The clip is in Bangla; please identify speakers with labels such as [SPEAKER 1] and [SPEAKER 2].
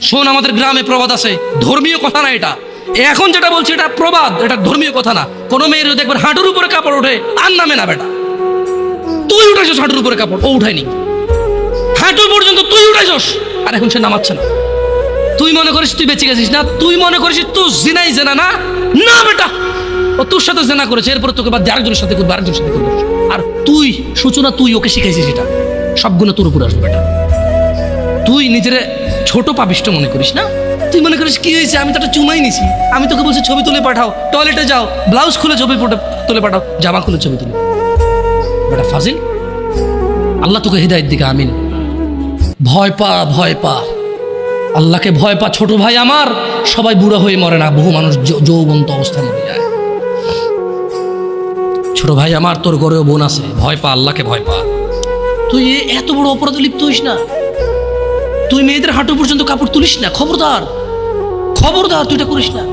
[SPEAKER 1] শোন, আমাদের গ্রামে প্রবাদ আছে, ধর্মীয় কথা না এটা। এখন যেটা বলছি এটা প্রবাদ, এটা ধর্মীয় কথা না। কোনো মেয়ের যদি একবার হাঁটুর উপরে কাপড় ওঠে আর নামে না বেটা। তুই উঠাইছস হাঁটুর উপরে কাপড়, ও উঠায়নি। হাঁটু পর্যন্ত তুই উঠাইছস, আর এখন সে নামাচ্ছে না। তুই মনে করিস তুই বেঁচে গেছিস না? তুই মনে করিস তুই জিনাই জেনা না? না বেটা, ও তোর সাথে জেনা করেছে, এরপরে তোকে বাদ দিয়ে আরেকজনের সাথে করবে, আরেকজনের সাথে করবে। আর তুই সূচনা, তুই ওকে শিখাইছিস, এটা সব গুণ তোর উপরে আসবে বেটা। তুই নিজের ছোট পাপিষ্ট মনে করিস না? তুই মনে করিস কি হয়েছে, আমি তো একটা চুমাই নিছি, আমি তোকে বলছি ছবি তুলে পাঠাও, টয়লেটে যাও, ব্লাউজ খুলে ছবি তুলে পাঠাও, জামা খুলে ছবি তুলে বেটা ফাজিল। আল্লাহ তোকে হৃদায়ত দিকে আমিন। ভয় পা, ভয় পা, আল্লাহকে ভয় পা ছোট ভাই আমার। সবাই বুড়া হয়ে মরে না, বহু মানুষ যৌবন্ত অবস্থায় মরে যায়। ছোট ভাই আমার, তোর ঘরেও বোন আছে, ভয় পা, আল্লাহকে ভয় পা। তুই এত বড় অপরাধে লিপ্ত হইস না। তুই মেয়েদের হাঁটু পর্যন্ত কাপড় তুলিস না, খবরদার খবরদার, তুই এটা করিস না।